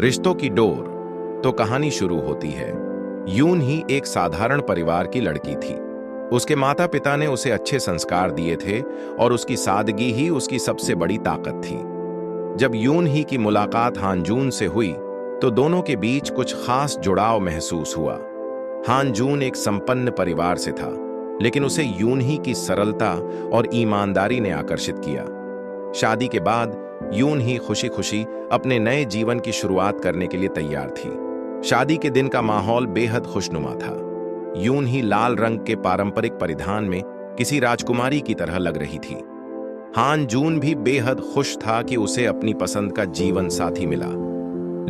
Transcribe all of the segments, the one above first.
रिश्तों की डोर। तो कहानी शुरू होती है। यून ही एक साधारण परिवार की लड़की थी। उसके माता पिता ने उसे अच्छे संस्कार दिए थे और उसकी सादगी ही उसकी सबसे बड़ी ताकत थी। जब यून ही की मुलाकात हानजून से हुई तो दोनों के बीच कुछ खास जुड़ाव महसूस हुआ। हानजून एक संपन्न परिवार से था, लेकिन उसे यून ही की सरलता और ईमानदारी ने आकर्षित किया। शादी के बाद यून ही खुशी खुशी अपने नए जीवन की शुरुआत करने के लिए तैयार थी। शादी के दिन का माहौल बेहद खुशनुमा था। यून ही लाल रंग के पारंपरिक परिधान में किसी राजकुमारी की तरह लग रही थी। हानजून भी बेहद खुश था कि उसे अपनी पसंद का जीवन साथी मिला।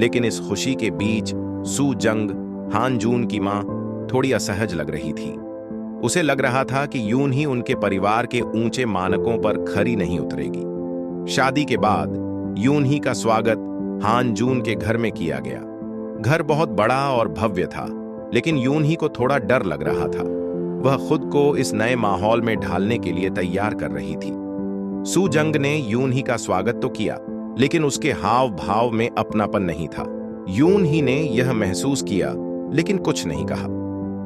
लेकिन इस खुशी के बीच सू जंग, हानजून की मां, थोड़ी असहज लग रही थी। उसे लग रहा था कि यून ही उनके परिवार के ऊंचे मानकों पर खरी नहीं उतरेगी। शादी के बाद यून ही का स्वागत हानजून के घर में किया गया। घर बहुत बड़ा और भव्य था, लेकिन यून ही को थोड़ा डर लग रहा था। वह खुद को इस नए माहौल में ढालने के लिए तैयार कर रही थी। सू जंग ने यून ही का स्वागत तो किया, लेकिन उसके हाव भाव में अपनापन नहीं था। यून ही ने यह महसूस किया, लेकिन कुछ नहीं कहा।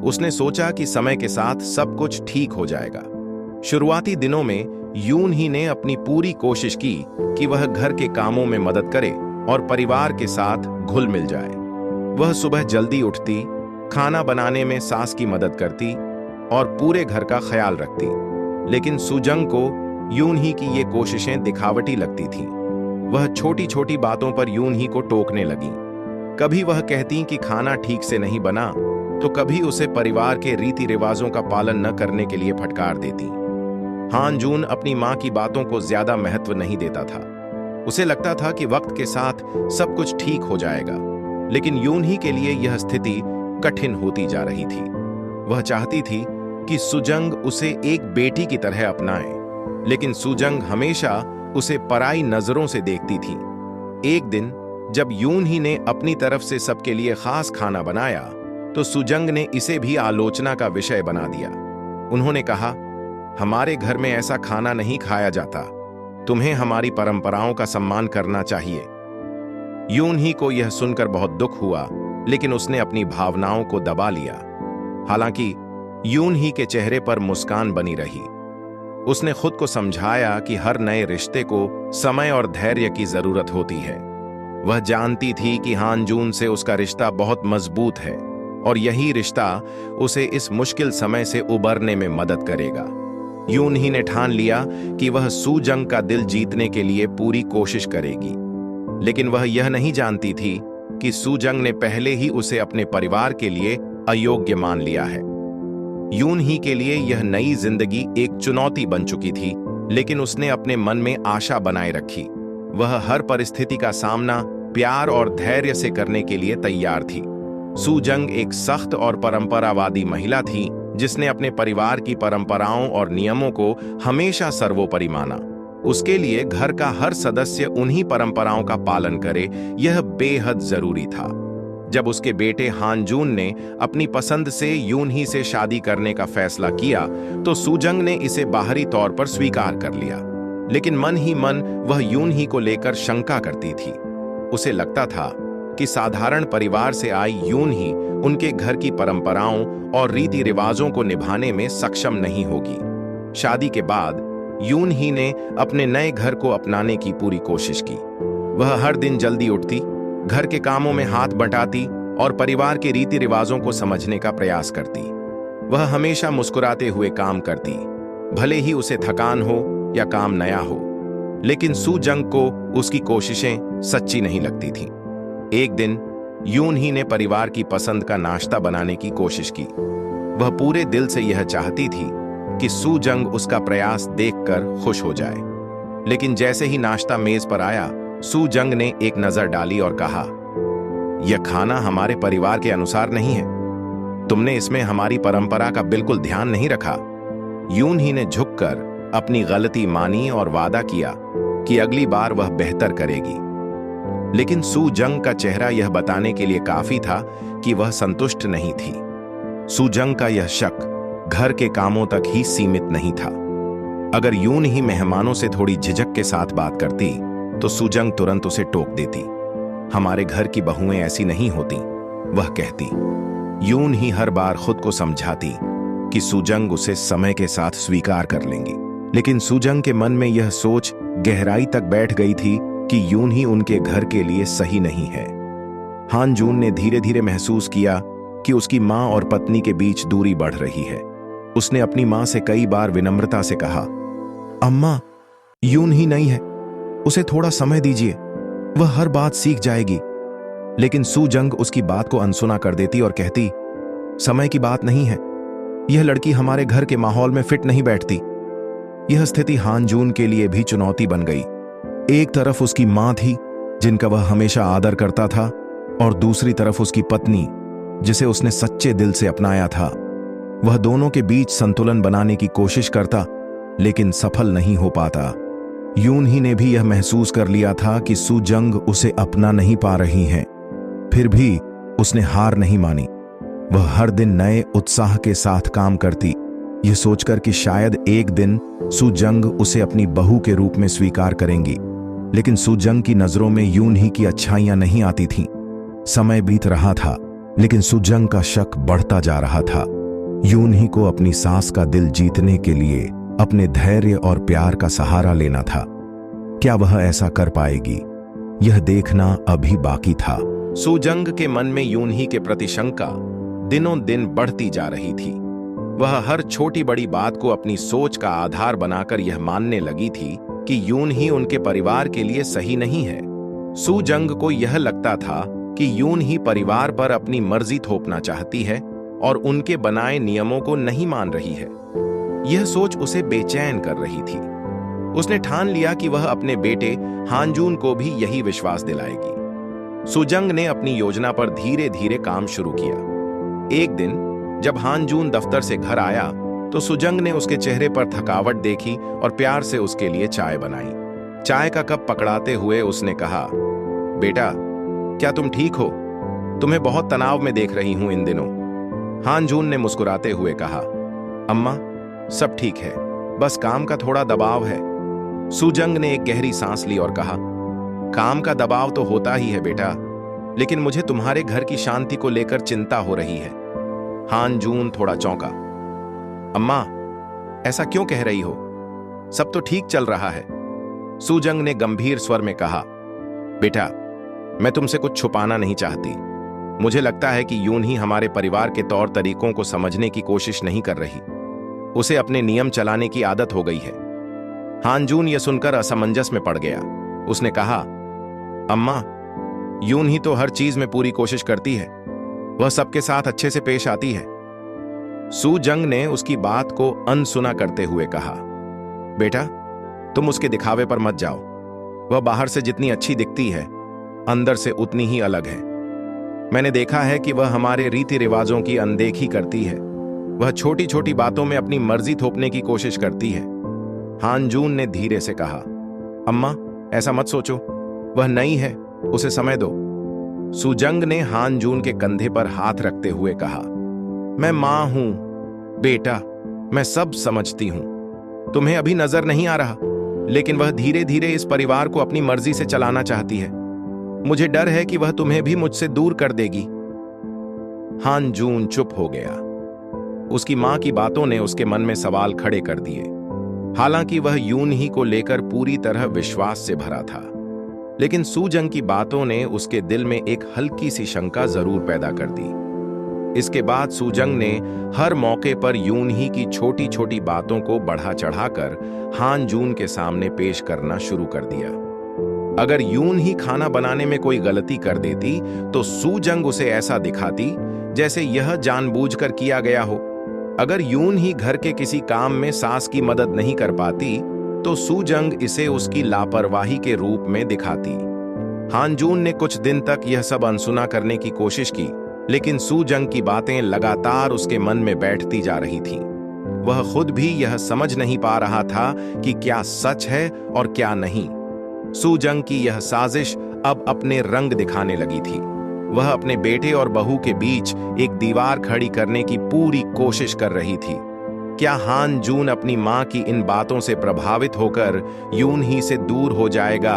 उसने सोचा कि समय के साथ सब कुछ ठीक हो जाएगा। शुरुआती दिनों में यून ही ने अपनी पूरी कोशिश की कि वह घर के कामों में मदद करे और परिवार के साथ घुल मिल जाए। वह सुबह जल्दी उठती, खाना बनाने में सास की मदद करती और पूरे घर का ख्याल रखती। लेकिन सुजंग को यून ही की ये कोशिशें दिखावटी लगती थीं। वह छोटी छोटी बातों पर यून ही को टोकने लगी। कभी वह कहती कि खाना ठीक से नहीं बना, तो कभी उसे परिवार के रीति रिवाजों का पालन न करने के लिए फटकार देती। हानजून अपनी मां की बातों को ज्यादा महत्व नहीं देता था। उसे लगता था कि वक्त के साथ सब कुछ ठीक हो जाएगा। लेकिन यून ही के लिए यह स्थिति कठिन होती जा रही थी। वह चाहती थी कि सुजंग उसे एक बेटी की तरह अपनाए, लेकिन सुजंग हमेशा उसे पराई नजरों से देखती थी। एक दिन जब यून ही ने अपनी तरफ से सबके लिए खास खाना बनाया, तो सुजंग ने इसे भी आलोचना का विषय बना दिया। उन्होंने कहा, हमारे घर में ऐसा खाना नहीं खाया जाता। तुम्हें हमारी परंपराओं का सम्मान करना चाहिए। यून ही को यह सुनकर बहुत दुख हुआ, लेकिन उसने अपनी भावनाओं को दबा लिया। हालांकि यून ही के चेहरे पर मुस्कान बनी रही। उसने खुद को समझाया कि हर नए रिश्ते को समय और धैर्य की जरूरत होती है। वह जानती थी कि हानजून से उसका रिश्ता बहुत मजबूत है और यही रिश्ता उसे इस मुश्किल समय से उबरने में मदद करेगा। यून ही ने ठान लिया कि वह सुजंग का दिल जीतने के लिए पूरी कोशिश करेगी। लेकिन वह यह नहीं जानती थी कि सुजंग ने पहले ही उसे अपने परिवार के लिए अयोग्य मान लिया है। यून ही के लिए यह नई जिंदगी एक चुनौती बन चुकी थी, लेकिन उसने अपने मन में आशा बनाए रखी। वह हर परिस्थिति का सामना प्यार और धैर्य से करने के लिए तैयार थी। सुजंग एक सख्त और परंपरावादी महिला थी, जिसने अपने परिवार की परंपराओं और नियमों को हमेशा सर्वोपरि माना। उसके लिए घर का हर सदस्य उन्हीं परंपराओं का पालन करे, यह बेहद जरूरी था। जब उसके बेटे हानजून ने अपनी पसंद से यून ही से शादी करने का फैसला किया, तो सुजंग ने इसे बाहरी तौर पर स्वीकार कर लिया। लेकिन मन ही मन वह यून ही को लेकर शंका करती थी। उसे लगता था कि साधारण परिवार से आई यून ही उनके घर की परंपराओं और रीति रिवाजों को निभाने में सक्षम नहीं होगी। शादी के बाद यून ही ने अपने नए घर को अपनाने की पूरी कोशिश की। वह हर दिन जल्दी उठती, घर के कामों में हाथ बंटाती और परिवार के रीति रिवाजों को समझने का प्रयास करती। वह हमेशा मुस्कुराते हुए काम करती, भले ही उसे थकान हो या काम नया हो। लेकिन सुजंग को उसकी कोशिशें सच्ची नहीं लगती थीं। एक दिन यून ही ने परिवार की पसंद का नाश्ता बनाने की कोशिश की। वह पूरे दिल से यह चाहती थी कि सुजंग उसका प्रयास देखकर खुश हो जाए। लेकिन जैसे ही नाश्ता मेज पर आया, सुजंग ने एक नजर डाली और कहा, यह खाना हमारे परिवार के अनुसार नहीं है। तुमने इसमें हमारी परंपरा का बिल्कुल ध्यान नहीं रखा। यून ही ने झुककर अपनी गलती मानी और वादा किया कि अगली बार वह बेहतर करेगी। लेकिन सुजंग का चेहरा यह बताने के लिए काफी था कि वह संतुष्ट नहीं थी। सुजंग का यह शक घर के कामों तक ही सीमित नहीं था। अगर यून ही मेहमानों से थोड़ी झिझक के साथ बात करती, तो सुजंग तुरंत उसे टोक देती। हमारे घर की बहुएं ऐसी नहीं होती, वह कहती। यून ही हर बार खुद को समझाती कि सुजंग उसे समय के साथ स्वीकार कर लेंगी। लेकिन सुजंग के मन में यह सोच गहराई तक बैठ गई थी कि यून ही उनके घर के लिए सही नहीं है। हान जून ने धीरे धीरे महसूस किया कि उसकी माँ और पत्नी के बीच दूरी बढ़ रही है। उसने अपनी माँ से कई बार विनम्रता से कहा, अम्मा, यून ही नहीं है, उसे थोड़ा समय दीजिए, वह हर बात सीख जाएगी। लेकिन सुजंग उसकी बात को अनसुना कर देती और कहती, समय की बात नहीं है, यह लड़की हमारे घर के माहौल में फिट नहीं बैठती। यह स्थिति हान जून के लिए भी चुनौती बन गई। एक तरफ उसकी माँ थी जिनका वह हमेशा आदर करता था, और दूसरी तरफ उसकी पत्नी जिसे उसने सच्चे दिल से अपनाया था। वह दोनों के बीच संतुलन बनाने की कोशिश करता, लेकिन सफल नहीं हो पाता। यून ही ने भी यह महसूस कर लिया था कि सुजंग उसे अपना नहीं पा रही हैं। फिर भी उसने हार नहीं मानी। वह हर दिन नए उत्साह के साथ काम करती, यह सोचकर कि शायद एक दिन सुजंग उसे अपनी बहू के रूप में स्वीकार करेंगी। लेकिन सुजंग की नजरों में यून ही की अच्छाइयां नहीं आती थीं। समय बीत रहा था, लेकिन सुजंग का शक बढ़ता जा रहा था। यून ही को अपनी सास का दिल जीतने के लिए अपने धैर्य और प्यार का सहारा लेना था। क्या वह ऐसा कर पाएगी, यह देखना अभी बाकी था। सुजंग के मन में यून ही के प्रति शंका दिनों दिन बढ़ती जा रही थी। वह हर छोटी बड़ी बात को अपनी सोच का आधार बनाकर यह मानने लगी थी कि यून ही उनके परिवार के लिए सही नहीं है। सुजंग को यह लगता था कि यून ही परिवार पर अपनी मर्जी थोपना चाहती है और उनके बनाए नियमों को नहीं मान रही है। यह सोच उसे बेचैन कर रही थी। उसने ठान लिया कि वह अपने बेटे हानजून को भी यही विश्वास दिलाएगी। सुजंग ने अपनी योजना पर धीरे धीरे काम शुरू किया। एक दिन जब हानजून दफ्तर से घर आया तो सुजंग ने उसके चेहरे पर थकावट देखी और प्यार से उसके लिए चाय बनाई। चाय का कप पकड़ाते हुए उसने कहा, बेटा, क्या तुम ठीक हो? तुम्हें बहुत तनाव में देख रही हूं इन दिनों। हानजून ने मुस्कुराते हुए कहा, अम्मा, सब ठीक है, बस काम का थोड़ा दबाव है। सुजंग ने एक गहरी सांस ली और कहा, काम का दबाव तो होता ही है बेटा, लेकिन मुझे तुम्हारे घर की शांति को लेकर चिंता हो रही है। हानजून थोड़ा चौंका। अम्मा, ऐसा क्यों कह रही हो? सब तो ठीक चल रहा है। सुजंग ने गंभीर स्वर में कहा, बेटा, मैं तुमसे कुछ छुपाना नहीं चाहती। मुझे लगता है कि यून ही हमारे परिवार के तौर तरीकों को समझने की कोशिश नहीं कर रही। उसे अपने नियम चलाने की आदत हो गई है। हानजून यह सुनकर असमंजस में पड़ गया। उसने कहा, अम्मा, यून ही तो हर चीज में पूरी कोशिश करती है, वह सबके साथ अच्छे से पेश आती है। सुजंग ने उसकी बात को अनसुना करते हुए कहा, बेटा, तुम उसके दिखावे पर मत जाओ। वह बाहर से जितनी अच्छी दिखती है, अंदर से उतनी ही अलग है। मैंने देखा है कि वह हमारे रीति रिवाजों की अनदेखी करती है। वह छोटी छोटी बातों में अपनी मर्जी थोपने की कोशिश करती है। हानजून ने धीरे से कहा, अम्मा, ऐसा मत सोचो, वह नई है, उसे समय दो। सुजंग ने हानजून के कंधे पर हाथ रखते हुए कहा, मैं मां हूं बेटा, मैं सब समझती हूं। तुम्हें अभी नजर नहीं आ रहा, लेकिन वह धीरे धीरे इस परिवार को अपनी मर्जी से चलाना चाहती है। मुझे डर है कि वह तुम्हें भी मुझसे दूर कर देगी। हानजून चुप हो गया। उसकी मां की बातों ने उसके मन में सवाल खड़े कर दिए। हालांकि वह यून ही को लेकर पूरी तरह विश्वास से भरा था, लेकिन सुजंग की बातों ने उसके दिल में एक हल्की सी शंका जरूर पैदा कर दी। इसके बाद सुजंग ने हर मौके पर यून ही की छोटी छोटी बातों को बढ़ा चढ़ाकर हानजून के सामने पेश करना शुरू कर दिया। अगर यून ही खाना बनाने में कोई गलती कर देती तो सुजंग उसे ऐसा दिखाती जैसे यह जानबूझकर किया गया हो। अगर यून ही घर के किसी काम में सास की मदद नहीं कर पाती तो सुजंग इसे उसकी लापरवाही के रूप में दिखाती। हानजून ने कुछ दिन तक यह सब अनसुना करने की कोशिश की, लेकिन सुजंग की बातें लगातार उसके मन में बैठती जा रही थीं। वह खुद भी यह समझ नहीं पा रहा था कि क्या सच है और क्या नहीं। सुजंग की यह साजिश अब अपने रंग दिखाने लगी थी। वह अपने बेटे और बहू के बीच एक दीवार खड़ी करने की पूरी कोशिश कर रही थी। क्या हानजून अपनी मां की इन बातों से प्रभावित होकर यून ही से दूर हो जाएगा,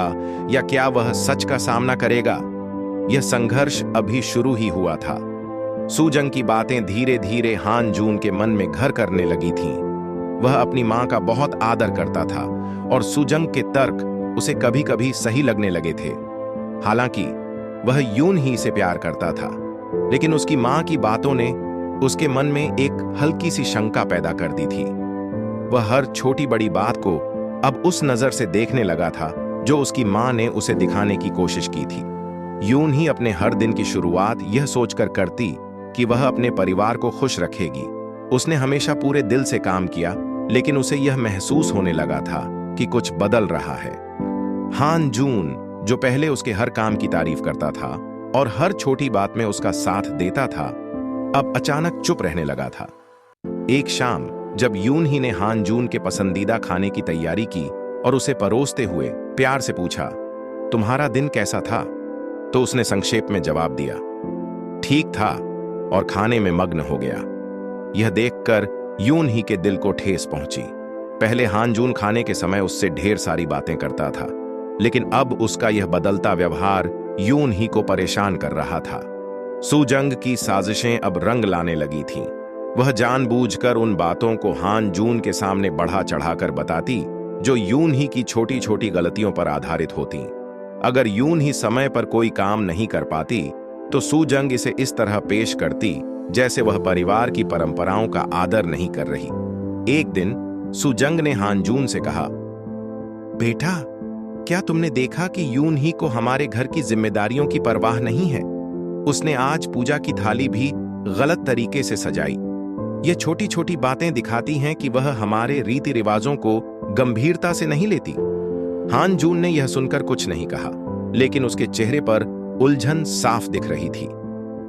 या क्या वह सच का सामना करेगा? यह संघर्ष अभी शुरू ही हुआ था। सुजंग की बातें धीरे धीरे हान जून के मन में घर करने लगी थीं। वह अपनी मां का बहुत आदर करता था और सुजंग के तर्क उसे कभी कभी सही लगने लगे थे। हालांकि वह यून ही से प्यार करता था, लेकिन उसकी मां की बातों ने उसके मन में एक हल्की सी शंका पैदा कर दी थी। वह हर छोटी बड़ी बात को अब उस नजर से देखने लगा था जो उसकी मां ने उसे दिखाने की कोशिश की थी। यून ही अपने हर दिन की शुरुआत यह सोचकर करती कि वह अपने परिवार को खुश रखेगी। उसने हमेशा पूरे दिल से काम किया, लेकिन उसे यह महसूस होने लगा था कि कुछ बदल रहा है। हान जून, जो पहले उसके हर काम की तारीफ करता था और हर छोटी बात में उसका साथ देता था, अब अचानक चुप रहने लगा था। एक शाम जब यून ही ने हान जून के पसंदीदा खाने की तैयारी की और उसे परोसते हुए प्यार से पूछा, तुम्हारा दिन कैसा था? तो उसने संक्षेप में जवाब दिया, ठीक था, और खाने में मग्न हो गया। यह देखकर यून ही के दिल को ठेस पहुंची। पहले हान जून खाने के समय उससे ढेर सारी बातें करता था, लेकिन अब उसका यह बदलता व्यवहार यून ही को परेशान कर रहा था। सुजंग की साजिशें अब रंग लाने लगी थीं। वह जानबूझकर उन बातों को हान जून के सामने बढ़ा चढ़ाकर बताती जो यून ही की छोटी छोटी गलतियों पर आधारित होती। अगर यून ही समय पर कोई काम नहीं कर पाती तो सुजंग इसे इस तरह पेश करती जैसे वह परिवार की परंपराओं का आदर नहीं कर रही। एक दिन सुजंग ने हान जून से कहा, बेटा, क्या तुमने देखा कि यून ही को हमारे घर की जिम्मेदारियों की परवाह नहीं है? उसने आज पूजा की थाली भी गलत तरीके से सजाई। ये छोटी छोटी बातें दिखाती हैं कि वह हमारे रीति रिवाजों को गंभीरता से नहीं लेती। हान जून ने यह सुनकर कुछ नहीं कहा, लेकिन उसके चेहरे पर उलझन साफ दिख रही थी।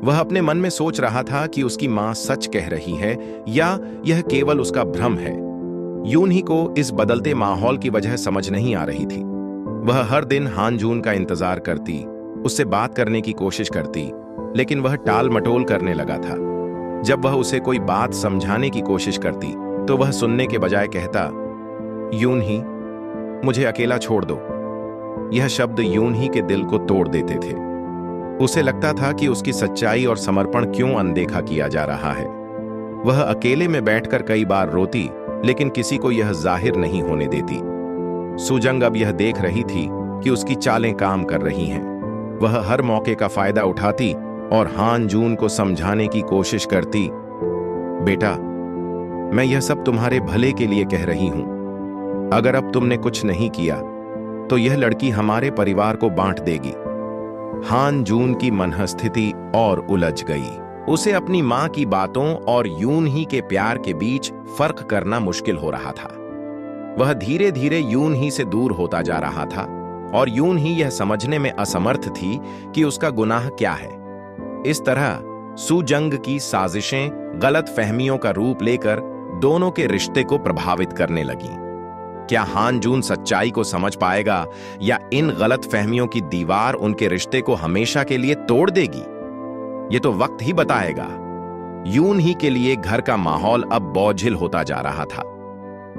वह अपने मन में सोच रहा था कि उसकी मां सच कह रही है या यह केवल उसका भ्रम है। यून ही को इस बदलते माहौल की वजह समझ नहीं आ रही थी। वह हर दिन हान जून का इंतजार करती, उससे बात करने की कोशिश करती, लेकिन वह टाल मटोल करने लगा था। जब वह उसे कोई बात समझाने की कोशिश करती तो वह सुनने के बजाय कहता, यून ही, मुझे अकेला छोड़ दो। यह शब्द यून ही के दिल को तोड़ देते थे। उसे लगता था कि उसकी सच्चाई और समर्पण क्यों अनदेखा किया जा रहा है। वह अकेले में बैठकर कई बार रोती, लेकिन किसी को यह जाहिर नहीं होने देती। सुजंग अब यह देख रही थी कि उसकी चालें काम कर रही हैं। वह हर मौके का फायदा उठाती और हान जून को समझाने की कोशिश करती, बेटा, मैं यह सब तुम्हारे भले के लिए कह रही हूं। अगर अब तुमने कुछ नहीं किया तो यह लड़की हमारे परिवार को बांट देगी। हान जून की मनस्थिति और उलझ गई। उसे अपनी मां की बातों और यून ही के प्यार के बीच फर्क करना मुश्किल हो रहा था। वह धीरे धीरे यून ही से दूर होता जा रहा था और यून ही यह समझने में असमर्थ थी कि उसका गुनाह क्या है। इस तरह सुजंग की साजिशें गलत फहमियों का रूप लेकर दोनों के रिश्ते को प्रभावित करने लगीं। क्या हान जून सच्चाई को समझ पाएगा या इन गलत फहमियों की दीवार उनके रिश्ते को हमेशा के लिए तोड़ देगी? ये तो वक्त ही बताएगा। यून ही के लिए घर का माहौल अब बोझिल होता जा रहा था।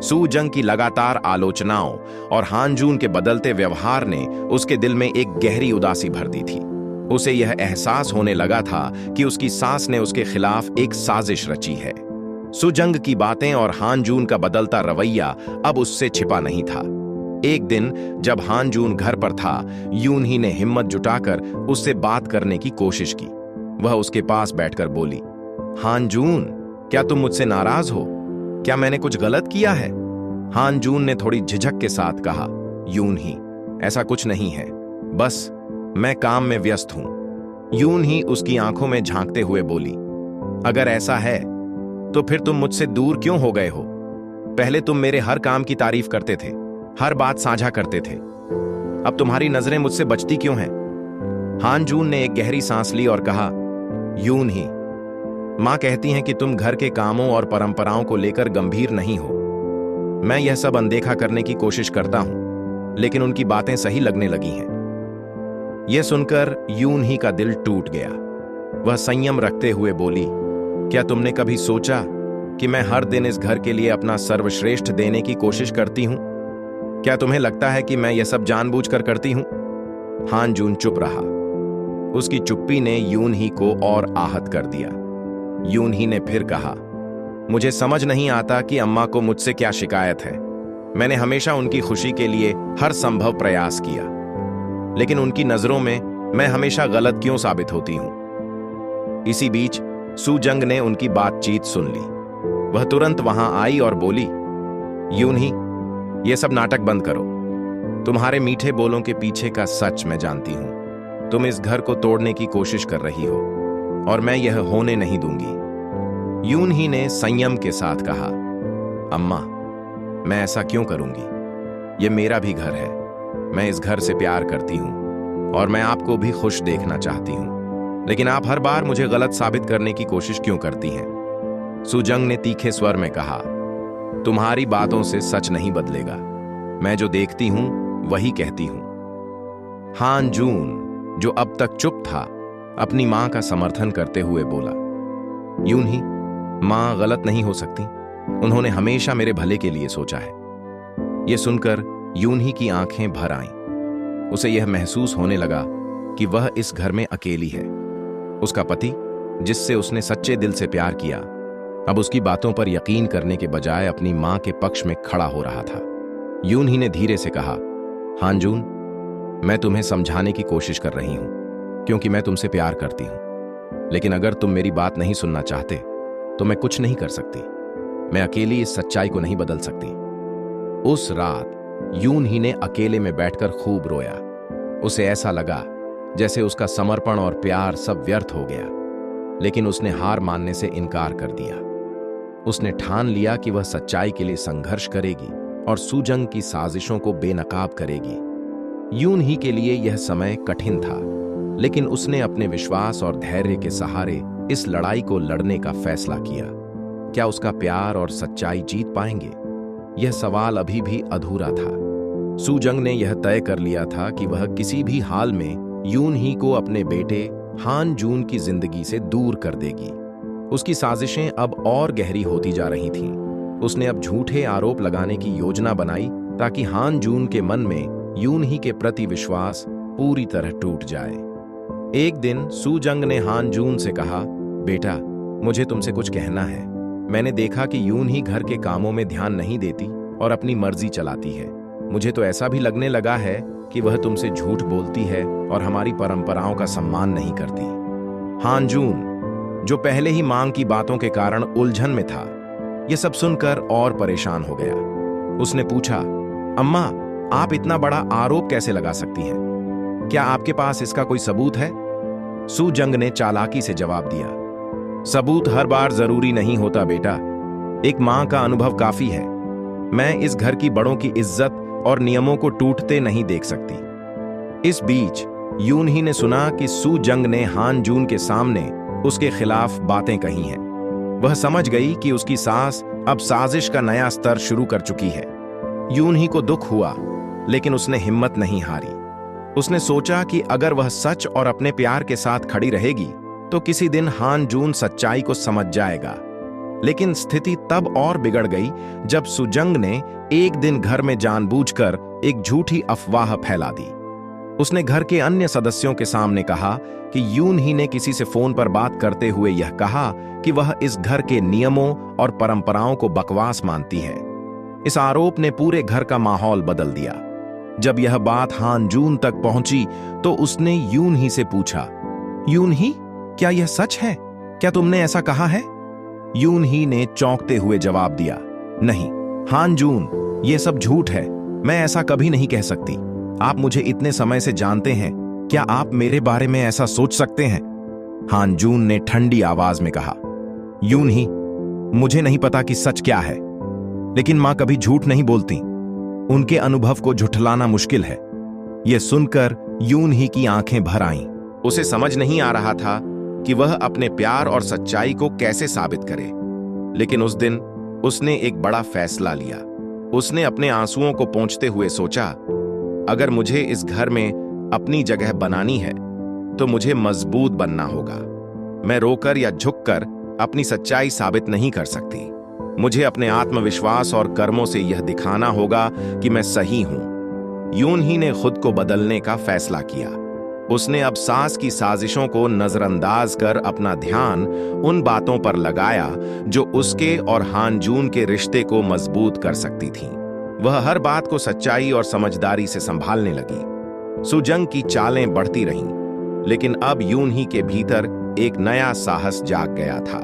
सुजंग की लगातार आलोचनाओं और हान जून के बदलते व्यवहार ने उसके दिल में एक गहरी उदासी भर दी थी। उसे यह एहसास होने लगा था कि उसकी सास ने उसके खिलाफ एक साजिश रची है। सुजंग की बातें और हान जून का बदलता रवैया अब उससे छिपा नहीं था। एक दिन जब हान जून घर पर था, यून ही ने हिम्मत जुटाकर उससे बात करने की कोशिश की। वह उसके पास बैठकर बोली, हान जून, क्या तुम मुझसे नाराज हो? क्या मैंने कुछ गलत किया है? हान जून ने थोड़ी झिझक के साथ कहा, यून ही, ऐसा कुछ नहीं है, बस मैं काम में व्यस्त हूं। यून ही उसकी आंखों में झांकते हुए बोली, अगर ऐसा है तो फिर तुम मुझसे दूर क्यों हो गए हो? पहले तुम मेरे हर काम की तारीफ करते थे, हर बात साझा करते थे, अब तुम्हारी नजरें मुझसे बचती क्यों हैं? हान जून ने एक गहरी सांस ली और कहा, यून ही, मां कहती हैं कि तुम घर के कामों और परंपराओं को लेकर गंभीर नहीं हो। मैं यह सब अनदेखा करने की कोशिश करता हूं, लेकिन उनकी बातें सही लगने लगी हैं। यह सुनकर यून ही का दिल टूट गया। वह संयम रखते हुए बोली, क्या तुमने कभी सोचा कि मैं हर दिन इस घर के लिए अपना सर्वश्रेष्ठ देने की कोशिश करती हूं? क्या तुम्हें लगता है कि मैं यह सब जानबूझकर करती हूं? हान जून चुप रहा। उसकी चुप्पी ने यून ही को और आहत कर दिया। यून ही ने फिर कहा, मुझे समझ नहीं आता कि अम्मा को मुझसे क्या शिकायत है। मैंने हमेशा उनकी खुशी के लिए हर संभव प्रयास किया, लेकिन उनकी नजरों में मैं हमेशा गलत क्यों साबित होती हूं। इसी बीच सुजंग ने उनकी बातचीत सुन ली। वह तुरंत वहां आई और बोली, यून ही, ये सब नाटक बंद करो। तुम्हारे मीठे बोलों के पीछे का सच मैं जानती हूं। तुम इस घर को तोड़ने की कोशिश कर रही हो और मैं यह होने नहीं दूंगी। यून ही ने संयम के साथ कहा, अम्मा, मैं ऐसा क्यों करूंगी? ये मेरा भी घर है। मैं इस घर से प्यार करती हूं और मैं आपको भी खुश देखना चाहती हूं, लेकिन आप हर बार मुझे गलत साबित करने की कोशिश क्यों करती हैं? सुजंग ने तीखे स्वर में कहा, तुम्हारी बातों से सच नहीं बदलेगा। मैं जो देखती हूं वही कहती हूं। हान जून, जो अब तक चुप था, अपनी मां का समर्थन करते हुए बोला, यून ही, मां गलत नहीं हो सकती। उन्होंने हमेशा मेरे भले के लिए सोचा है। यह सुनकर यून ही की आंखें भर आईं। उसे यह महसूस होने लगा कि वह इस घर में अकेली है। उसका पति, जिससे उसने सच्चे दिल से प्यार किया, अब उसकी बातों पर यकीन करने के बजाय अपनी मां के पक्ष में खड़ा हो रहा था। यून ही ने धीरे से कहा, हान जून, मैं तुम्हें समझाने की कोशिश कर रही हूं क्योंकि मैं तुमसे प्यार करती हूं, लेकिन अगर तुम मेरी बात नहीं सुनना चाहते तो मैं कुछ नहीं कर सकती। मैं अकेली इस सच्चाई को नहीं बदल सकती। उस रात यून ही ने अकेले में बैठकर खूब रोया। उसे ऐसा लगा जैसे उसका समर्पण और प्यार सब व्यर्थ हो गया, लेकिन उसने हार मानने से इनकार कर दिया। उसने ठान लिया कि वह सच्चाई के लिए संघर्ष करेगी और सुजंग की साजिशों को बेनकाब करेगी। यून ही के लिए यह समय कठिन था, लेकिन उसने अपने विश्वास और धैर्य के सहारे इस लड़ाई को लड़ने का फैसला किया। क्या उसका प्यार और सच्चाई जीत पाएंगे? यह सवाल अभी भी अधूरा था। सुजंग ने यह तय कर लिया था कि वह किसी भी हाल में यून ही को अपने बेटे हान जून की जिंदगी से दूर कर देगी। उसकी साजिशें अब और गहरी होती जा रही थीं। उसने अब झूठे आरोप लगाने की योजना बनाई ताकि हान जून के मन में यून ही के प्रति विश्वास पूरी तरह टूट जाए। एक दिन सुजंग ने हान जून से कहा, बेटा, मुझे तुमसे कुछ कहना है। मैंने देखा कि यून ही घर के कामों में ध्यान नहीं देती और अपनी मर्जी चलाती है। मुझे तो ऐसा भी लगने लगा है कि वह तुमसे झूठ बोलती है और हमारी परंपराओं का सम्मान नहीं करती। हान जून, जो पहले ही मांग की बातों के कारण उलझन में था, यह सब सुनकर और परेशान हो गया। उसने पूछा, अम्मा, आप इतना बड़ा आरोप कैसे लगा सकती हैं? क्या आपके पास इसका कोई सबूत है? सुजंग ने चालाकी से जवाब दिया, सबूत हर बार जरूरी नहीं होता बेटा। एक मां का अनुभव काफी है। मैं इस घर की बड़ों की इज्जत और नियमों को टूटते नहीं देख सकती। इस बीच यून ही ने सुना कि सुजंग ने हान जून के सामने उसके खिलाफ बातें कही हैं। वह समझ गई कि उसकी सास अब साजिश का नया स्तर शुरू कर चुकी है। यून ही को दुख हुआ, लेकिन उसने हिम्मत नहीं हारी। उसने सोचा कि अगर वह सच और अपने प्यार के साथ खड़ी रहेगी तो किसी दिन हान जून सच्चाई को समझ जाएगा। लेकिन स्थिति तब और बिगड़ गई जब सुजंग ने एक दिन घर में जानबूझकर एक झूठी अफवाह फैला दी। उसने घर के अन्य सदस्यों के सामने कहा कि यून ही ने किसी से फोन पर बात करते हुए यह कहा कि वह इस घर के नियमों और परंपराओं को बकवास मानती है। इस आरोप ने पूरे घर का माहौल बदल दिया। जब यह बात हान जून तक पहुंची तो उसने यून ही से पूछा, यून ही, क्या यह सच है? क्या तुमने ऐसा कहा है? यून ही ने चौंकते हुए जवाब दिया, नहीं हान जून, यह सब झूठ है। मैं ऐसा कभी नहीं कह सकती। आप मुझे इतने समय से जानते हैं। क्या आप मेरे बारे में ऐसा सोच सकते हैं? हान जून ने ठंडी आवाज में कहा, यून ही, मुझे नहीं पता कि सच क्या है, लेकिन मां कभी झूठ नहीं बोलती। उनके अनुभव को झुठलाना मुश्किल है। यह सुनकर यून ही की आंखें भर आईं। उसे समझ नहीं आ रहा था कि वह अपने प्यार और सच्चाई को कैसे साबित करे। लेकिन उस दिन उसने एक बड़ा फैसला लिया। उसने अपने आंसुओं को पोंछते हुए सोचा, अगर मुझे इस घर में अपनी जगह बनानी है तो मुझे मजबूत बनना होगा। मैं रोकर या झुककर अपनी सच्चाई साबित नहीं कर सकती। मुझे अपने आत्मविश्वास और कर्मों से यह दिखाना होगा कि मैं सही हूं। यून ही ने खुद को बदलने का फैसला किया। उसने अब सास की साजिशों को नजरअंदाज कर अपना ध्यान उन बातों पर लगाया जो उसके और हानजून के रिश्ते को मजबूत कर सकती थीं। वह हर बात को सच्चाई और समझदारी से संभालने लगी। सुजंग की चालें बढ़ती रहीं, लेकिन अब यून ही के भीतर एक नया साहस जाग गया था।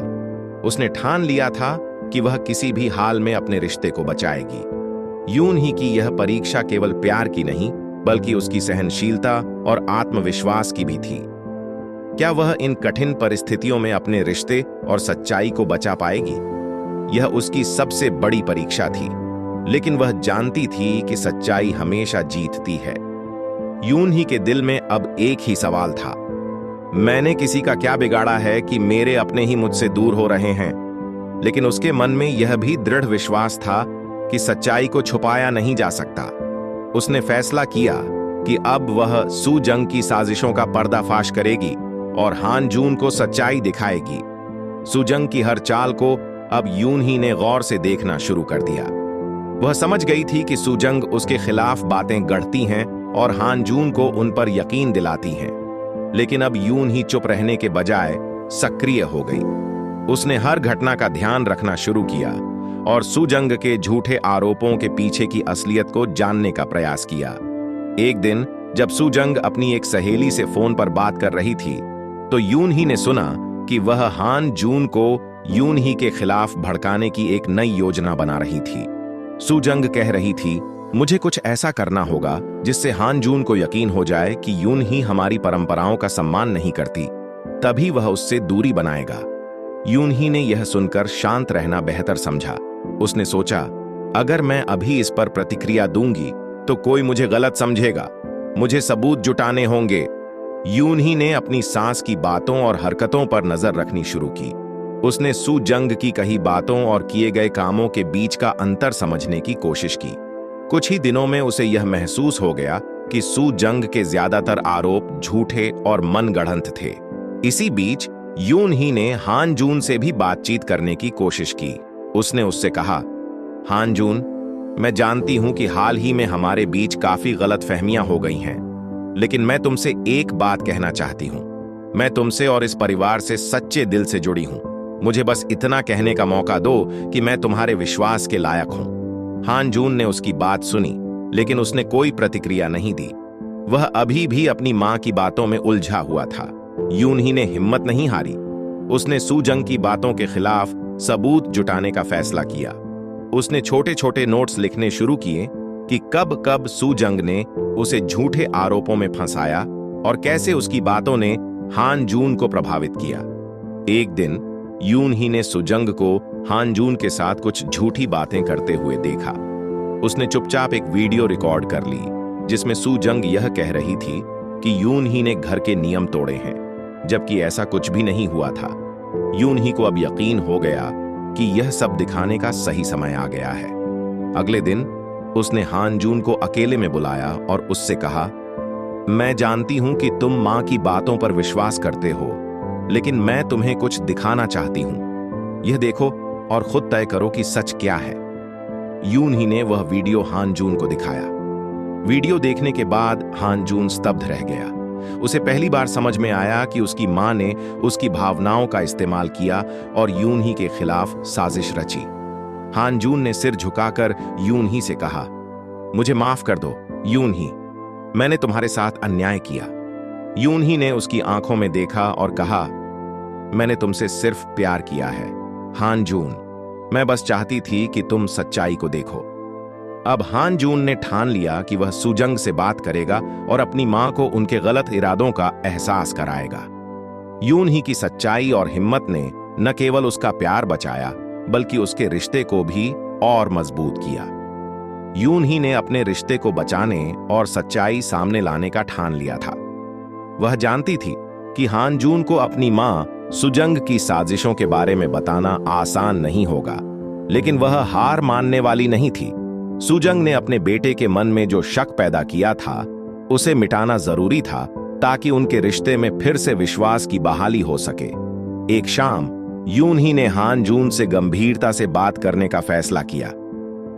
उसने ठान लिया था कि वह किसी भी हाल में अपने रिश्ते को बचाएगी। यून ही की यह परीक्षा केवल प्यार की नहीं, बल्कि उसकी सहनशीलता और आत्मविश्वास की भी थी। क्या वह इन कठिन परिस्थितियों में अपने रिश्ते और सच्चाई को बचा पाएगी? यह उसकी सबसे बड़ी परीक्षा थी, लेकिन वह जानती थी कि सच्चाई हमेशा जीतती है। यून ही के दिल में अब एक ही सवाल था, मैंने किसी का क्या बिगाड़ा है कि मेरे अपने ही मुझसे दूर हो रहे हैं? लेकिन उसके मन में यह भी दृढ़ विश्वास था कि सच्चाई को छुपाया नहीं जा सकता। उसने फैसला किया कि अब वह सुजंग की साजिशों का पर्दाफाश करेगी और हानजून को सच्चाई दिखाएगी। सुजंग की हर चाल को अब यून ही ने गौर से देखना शुरू कर दिया। वह समझ गई थी कि सुजंग उसके खिलाफ बातें गढ़ती हैं और हानजून को उन पर यकीन दिलाती हैं। लेकिन अब यून ही चुप रहने के बजाय सक्रिय हो गई। उसने हर घटना का ध्यान रखना शुरू किया और सुजंग के झूठे आरोपों के पीछे की असलियत को जानने का प्रयास किया। एक दिन जब सुजंग अपनी एक सहेली से फोन पर बात कर रही थी, तो यून ही ने सुना कि वह हानजून को यून ही के खिलाफ भड़काने की एक नई योजना बना रही थी। सुजंग कह रही थी, मुझे कुछ ऐसा करना होगा जिससे हानजून को यकीन हो जाए कि यून ही हमारी परंपराओं का सम्मान नहीं करती, तभी वह उससे दूरी बनाएगा। यून ही ने यह सुनकर शांत रहना बेहतर समझा। उसने सोचा, अगर मैं अभी इस पर प्रतिक्रिया दूंगी तो कोई मुझे गलत समझेगा, मुझे सबूत जुटाने होंगे। यून ही ने अपनी सास की बातों और हरकतों पर नजर रखनी शुरू की। उसने सुजंग की कही बातों और किए गए कामों के बीच का अंतर समझने की कोशिश की। कुछ ही दिनों में उसे यह महसूस हो गया कि सुजंग के ज्यादातर आरोप झूठे और मनगढ़ंत थे। इसी बीच यून ही ने हानजून से भी बातचीत करने की कोशिश की। उसने उससे कहा, हानजून, मैं जानती हूं कि हाल ही में हमारे बीच काफी गलतफहमियां हो गई हैं, लेकिन मैं तुमसे एक बात कहना चाहती हूं। मैं तुमसे और इस परिवार से सच्चे दिल से जुड़ी हूं। मुझे बस इतना कहने का मौका दो कि मैं तुम्हारे विश्वास के लायक हूं। हानजून ने उसकी बात सुनी, लेकिन उसने कोई प्रतिक्रिया नहीं दी। वह अभी भी अपनी मां की बातों में उलझा हुआ था। यून ही ने हिम्मत नहीं हारी। उसने सुजंग की बातों के खिलाफ सबूत जुटाने का फैसला किया। उसने छोटे छोटे नोट्स लिखने शुरू किए कि कब कब सुजंग ने उसे झूठे आरोपों में फंसाया और कैसे उसकी बातों ने हानजून को प्रभावित किया। एक दिन यून ही ने सुजंग को हानजून के साथ कुछ झूठी बातें करते हुए देखा। उसने चुपचाप एक वीडियो रिकॉर्ड कर ली, जिसमें सुजंग यह कह रही थी कि यून ही ने घर के नियम तोड़े हैं, जबकि ऐसा कुछ भी नहीं हुआ था। यून ही को अब यकीन हो गया कि यह सब दिखाने का सही समय आ गया है। अगले दिन उसने हानजून को अकेले में बुलाया और उससे कहा, मैं जानती हूं कि तुम मां की बातों पर विश्वास करते हो, लेकिन मैं तुम्हें कुछ दिखाना चाहती हूं। यह देखो और खुद तय करो कि सच क्या है। यून ही ने वह वीडियो हानजून को दिखाया। वीडियो देखने के बाद हानजून स्तब्ध रह गया। उसे पहली बार समझ में आया कि उसकी मां ने उसकी भावनाओं का इस्तेमाल किया और यून ही के खिलाफ साजिश रची। हानजून ने सिर झुकाकर यून ही से कहा, मुझे माफ कर दो यून ही, मैंने तुम्हारे साथ अन्याय किया। यून ही ने उसकी आंखों में देखा और कहा, मैंने तुमसे सिर्फ प्यार किया है हानजून, मैं बस चाहती थी कि तुम सच्चाई को देखो। अब हानजून ने ठान लिया कि वह सुजंग से बात करेगा और अपनी मां को उनके गलत इरादों का एहसास कराएगा। यून ही की सच्चाई और हिम्मत ने न केवल उसका प्यार बचाया, बल्कि उसके रिश्ते को भी और मजबूत किया। यून ही ने अपने रिश्ते को बचाने और सच्चाई सामने लाने का ठान लिया था। वह जानती थी कि हानजून को अपनी मां सुजंग की साजिशों के बारे में बताना आसान नहीं होगा, लेकिन वह हार मानने वाली नहीं थी। सुजंग ने अपने बेटे के मन में जो शक पैदा किया था, उसे मिटाना जरूरी था ताकि उनके रिश्ते में फिर से विश्वास की बहाली हो सके। एक शाम यून ही ने हानजून से गंभीरता से बात करने का फैसला किया।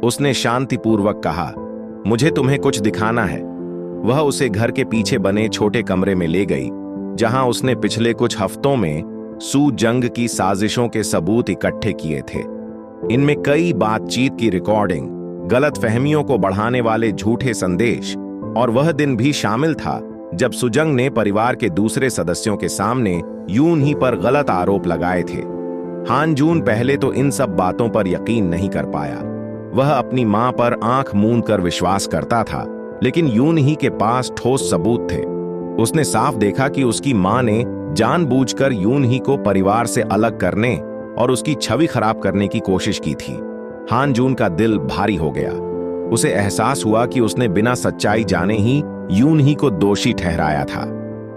उसने शांतिपूर्वक कहा, मुझे तुम्हें कुछ दिखाना है। वह उसे घर के पीछे बने छोटे कमरे में ले गई, जहां उसने पिछले कुछ हफ्तों में सू जंग की साजिशों के सबूत इकट्ठे किए थे। इनमें कई बातचीत की रिकॉर्डिंग, गलतफहमियों को बढ़ाने वाले झूठे संदेश, और वह दिन भी शामिल था जब सुजंग ने परिवार के दूसरे सदस्यों के सामने यून ही पर गलत आरोप लगाए थे। हान जून पहले तो इन सब बातों पर यकीन नहीं कर पाया। वह अपनी मां पर आंख मूंद कर विश्वास करता था, लेकिन यून ही के पास ठोस सबूत थे। उसने साफ देखा कि उसकी मां ने जानबूझकर यून ही को परिवार से अलग करने और उसकी छवि खराब करने की कोशिश की थी। हान जून का दिल भारी हो गया। उसे एहसास हुआ कि उसने बिना सच्चाई जाने ही यून ही को दोषी ठहराया था।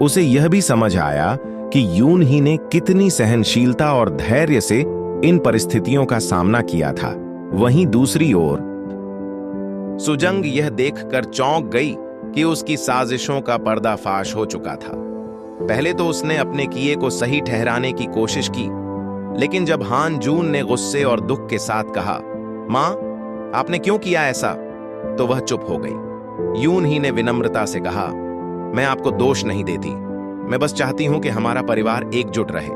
उसे यह भी समझ आया कि यून ही ने कितनी सहनशीलता और धैर्य से इन परिस्थितियों का सामना किया था। वहीं दूसरी ओर सुजंग यह देखकर चौंक गई कि उसकी साजिशों का पर्दाफाश हो चुका था। पहले तो उसने अपने किए को सही ठहराने की कोशिश की, लेकिन जब हान जून ने गुस्से और दुख के साथ कहा, मां, आपने क्यों किया ऐसा, तो वह चुप हो गई। यून ही ने विनम्रता से कहा, मैं आपको दोष नहीं देती, मैं बस चाहती हूं कि हमारा परिवार एकजुट रहे।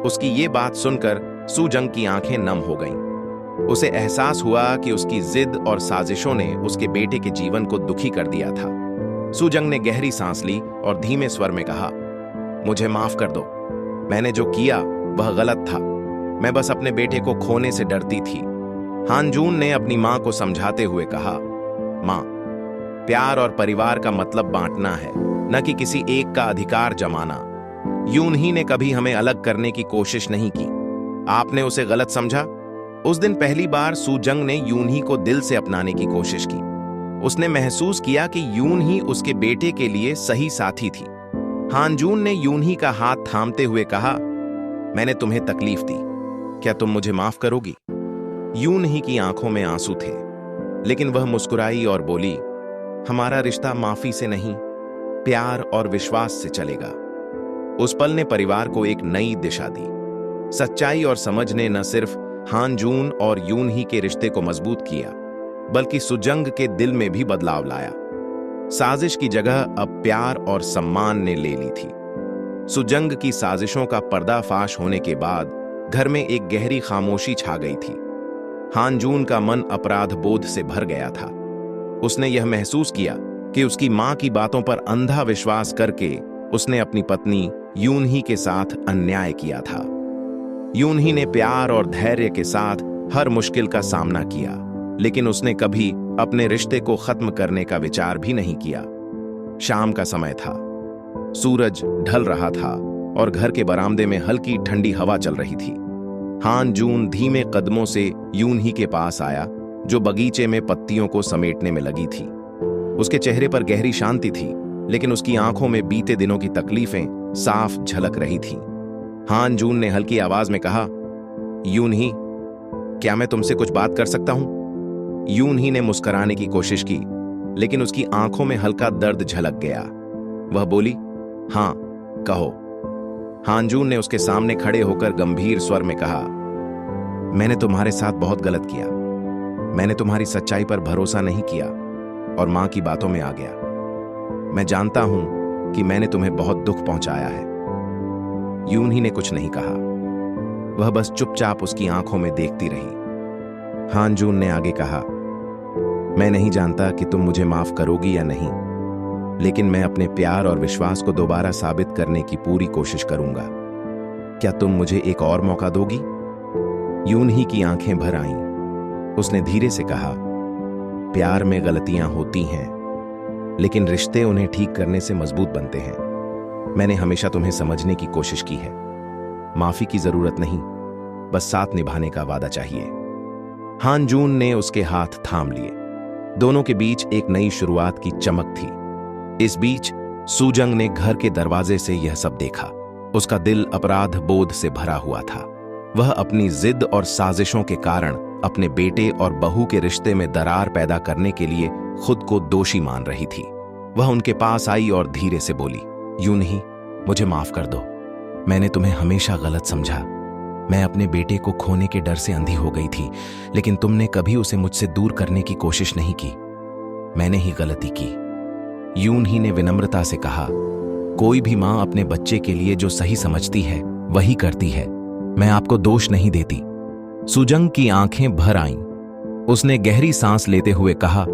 उसकी ये बात सुनकर सुजंग की आंखें नम हो गईं। उसे एहसास हुआ कि उसकी जिद और साजिशों ने उसके बेटे के जीवन को दुखी कर दिया था। सुजंग ने गहरी सांस ली और धीमे स्वर में कहा, मुझे माफ कर दो, मैंने जो किया वह गलत था, मैं बस अपने बेटे को खोने से डरती थी। हान जून ने अपनी मां को समझाते हुए कहा, मां, प्यार और परिवार का मतलब बांटना है, न कि किसी एक का अधिकार जमाना। यून ही ने कभी हमें अलग करने की कोशिश नहीं की, आपने उसे गलत समझा। उस दिन पहली बार सुजंग ने यून ही को दिल से अपनाने की कोशिश की। उसने महसूस किया कि यून ही उसके बेटे के लिए सही साथी थी। हान जून ने यून ही का हाथ थामते हुए कहा, मैंने तुम्हें तकलीफ दी, क्या तुम मुझे माफ करोगी? यून ही की आंखों में आंसू थे, लेकिन वह मुस्कुराई और बोली, हमारा रिश्ता माफी से नहीं, प्यार और विश्वास से चलेगा। उस पल ने परिवार को एक नई दिशा दी। सच्चाई और समझ ने न सिर्फ हान जून और यून ही के रिश्ते को मजबूत किया, बल्कि सुजंग के दिल में भी बदलाव लाया। साजिश की जगह अब प्यार और सम्मान ने ले ली थी। सुजंग की साजिशों का पर्दाफाश होने के बाद घर में एक गहरी खामोशी छा गई थी। हान जून का मन अपराध बोध से भर गया था। उसने यह महसूस किया कि उसकी मां की बातों पर अंधा विश्वास करके उसने अपनी पत्नी यून ही के साथ अन्याय किया था। यून ही ने प्यार और धैर्य के साथ हर मुश्किल का सामना किया, लेकिन उसने कभी अपने रिश्ते को खत्म करने का विचार भी नहीं किया। शाम का समय था, सूरज ढल रहा था और घर के बरामदे में हल्की ठंडी हवा चल रही थी। हान जून धीमे कदमों से यून ही के पास आया, जो बगीचे में पत्तियों को समेटने में लगी थी। उसके चेहरे पर गहरी शांति थी, लेकिन उसकी आंखों में बीते दिनों की तकलीफें साफ झलक रही थीं। हान जून ने हल्की आवाज में कहा, यून ही, क्या मैं तुमसे कुछ बात कर सकता हूं? यून ही ने मुस्कुराने की कोशिश की, लेकिन उसकी आंखों में हल्का दर्द झलक गया। वह बोली, हां, कहो। हान जून ने उसके सामने खड़े होकर गंभीर स्वर में कहा, मैंने तुम्हारे साथ बहुत गलत किया। मैंने तुम्हारी सच्चाई पर भरोसा नहीं किया और मां की बातों में आ गया। मैं जानता हूं कि मैंने तुम्हें बहुत दुख पहुंचाया है। यून ही ने कुछ नहीं कहा, वह बस चुपचाप उसकी आंखों में देखती रही। हान जून ने आगे कहा, मैं नहीं जानता कि तुम मुझे माफ करोगी या नहीं, लेकिन मैं अपने प्यार और विश्वास को दोबारा साबित करने की पूरी कोशिश करूंगा। क्या तुम मुझे एक और मौका दोगी? यून ही की आंखें भर आईं। उसने धीरे से कहा, प्यार में गलतियां होती हैं, लेकिन रिश्ते उन्हें ठीक करने से मजबूत बनते हैं। मैंने हमेशा तुम्हें समझने की कोशिश की है। माफी की जरूरत नहीं, बस साथ निभाने का वादा चाहिए। हान जून ने उसके हाथ थाम लिए। दोनों के बीच एक नई शुरुआत की चमक थी। इस बीच सुजंग ने घर के दरवाजे से यह सब देखा। उसका दिल अपराध बोध से भरा हुआ था। वह अपनी जिद और साजिशों के कारण अपने बेटे और बहू के रिश्ते में दरार पैदा करने के लिए खुद को दोषी मान रही थी। वह उनके पास आई और धीरे से बोली, यूं नहीं, मुझे माफ कर दो। मैंने तुम्हें हमेशा गलत समझा। मैं अपने बेटे को खोने के डर से अंधी हो गई थी, लेकिन तुमने कभी उसे मुझसे दूर करने की कोशिश नहीं की। मैंने ही गलती की। यून ही ने विनम्रता से कहा, कोई भी मां अपने बच्चे के लिए जो सही समझती है वही करती है, मैं आपको दोष नहीं देती। सुजंग की आंखें भर आईं। उसने गहरी सांस लेते हुए कहा,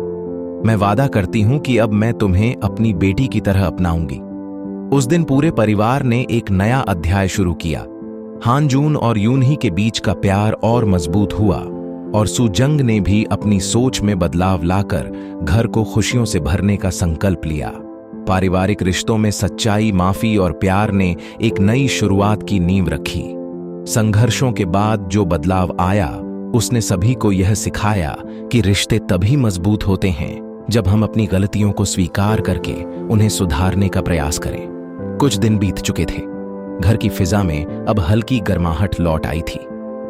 मैं वादा करती हूं कि अब मैं तुम्हें अपनी बेटी की तरह अपनाऊंगी। उस दिन पूरे परिवार ने एक नया अध्याय शुरू किया। हानजून और यूनही के बीच का प्यार और मजबूत हुआ और सुजंग ने भी अपनी सोच में बदलाव लाकर घर को खुशियों से भरने का संकल्प लिया। पारिवारिक रिश्तों में सच्चाई, माफी और प्यार ने एक नई शुरुआत की नींव रखी। संघर्षों के बाद जो बदलाव आया, उसने सभी को यह सिखाया कि रिश्ते तभी मजबूत होते हैं जब हम अपनी गलतियों को स्वीकार करके उन्हें सुधारने का प्रयास करें। कुछ दिन बीत चुके थे। घर की फिजा में अब हल्की गर्माहट लौट आई थी।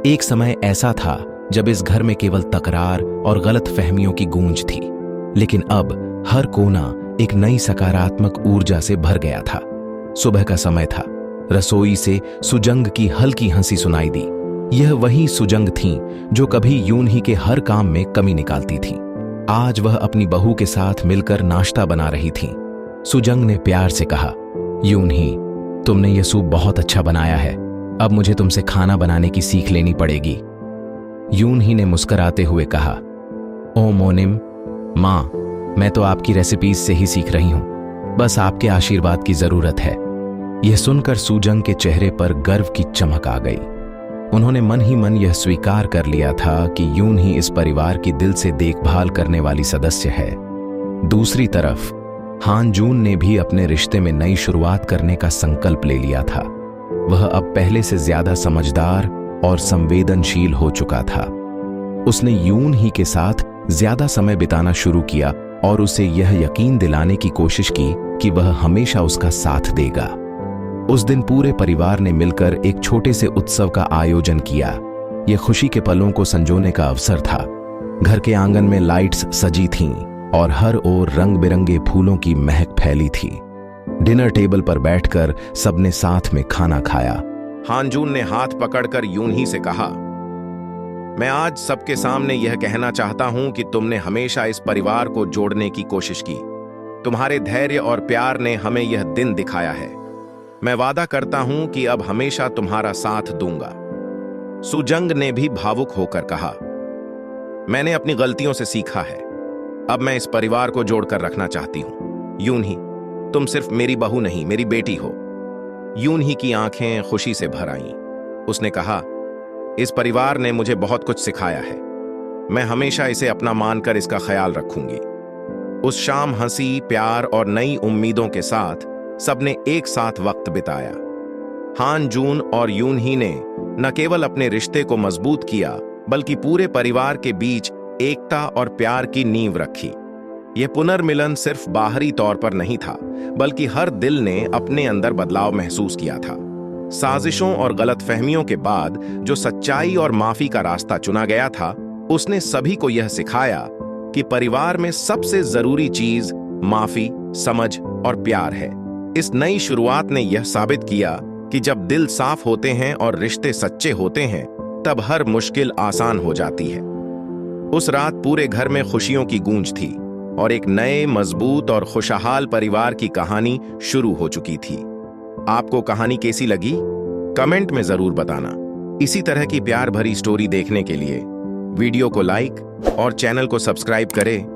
एक समय ऐसा था जब इस घर में केवल तकरार और गलतफहमियों की गूंज थी, लेकिन अब हर कोना एक नई सकारात्मक ऊर्जा से भर गया था। सुबह का समय था। रसोई से सुजंग की हल्की हंसी सुनाई दी। यह वही सुजंग थीं जो कभी यूनही के हर काम में कमी निकालती थीं। आज वह अपनी बहू के साथ मिलकर नाश्ता बना रही थीं। सुजंग ने प्यार से कहा, यूनही, तुमने ये सूप बहुत अच्छा बनाया है। अब मुझे तुमसे खाना बनाने की सीख लेनी पड़ेगी। यूनही ने मुस्कुराते हुए कहा, ओ मोनिम, माँ, मैं तो आपकी रेसिपीज से ही सीख रही हूँ, बस आपके आशीर्वाद की जरूरत है। यह सुनकर सुजंग के चेहरे पर गर्व की चमक आ गई। उन्होंने मन ही मन यह स्वीकार कर लिया था कि यूनही इस परिवार की दिल से देखभाल करने वाली सदस्य है। दूसरी तरफ हानजून ने भी अपने रिश्ते में नई शुरुआत करने का संकल्प ले लिया था। वह अब पहले से ज्यादा समझदार और संवेदनशील हो चुका था। उसने यूनही के साथ ज्यादा समय बिताना शुरू किया और उसे यह यकीन दिलाने की कोशिश की कि वह हमेशा उसका साथ देगा। उस दिन पूरे परिवार ने मिलकर एक छोटे से उत्सव का आयोजन किया। यह खुशी के पलों को संजोने का अवसर था। घर के आंगन में लाइट्स सजी थीं और हर ओर रंग बिरंगे फूलों की महक फैली थी। डिनर टेबल पर बैठकर सबने साथ में खाना खाया। हानजून ने हाथ पकड़कर यूनही से कहा, मैं आज सबके सामने यह कहना चाहता हूं कि तुमने हमेशा इस परिवार को जोड़ने की कोशिश की। तुम्हारे धैर्य और प्यार ने हमें यह दिन दिखाया है। मैं वादा करता हूं कि अब हमेशा तुम्हारा साथ दूंगा। सुजंग ने भी भावुक होकर कहा, मैंने अपनी गलतियों से सीखा है। अब मैं इस परिवार को जोड़कर रखना चाहती हूं। यूनही, तुम सिर्फ मेरी बहू नहीं, मेरी बेटी हो। यूनही की आंखें खुशी से भर आईं। उसने कहा, इस परिवार ने मुझे बहुत कुछ सिखाया है। मैं हमेशा इसे अपना मानकर इसका ख्याल रखूंगी। उस शाम हंसी, प्यार और नई उम्मीदों के साथ सबने एक साथ वक्त बिताया। हानजून और यूनही ने न केवल अपने रिश्ते को मजबूत किया, बल्कि पूरे परिवार के बीच एकता और प्यार की नींव रखी। यह पुनर्मिलन सिर्फ बाहरी तौर पर नहीं था, बल्कि हर दिल ने अपने अंदर बदलाव महसूस किया था। साजिशों और गलतफहमियों के बाद जो सच्चाई और माफी का रास्ता चुना गया था, उसने सभी को यह सिखाया कि परिवार में सबसे जरूरी चीज माफी, समझ और प्यार है। इस नई शुरुआत ने यह साबित किया कि जब दिल साफ होते हैं और रिश्ते सच्चे होते हैं, तब हर मुश्किल आसान हो जाती है। उस रात पूरे घर में खुशियों की गूंज थी और एक नए, मजबूत और खुशहाल परिवार की कहानी शुरू हो चुकी थी। आपको कहानी कैसी लगी? कमेंट में जरूर बताना। इसी तरह की प्यार भरी स्टोरी देखने के लिए वीडियो को लाइक और चैनल को सब्सक्राइब करें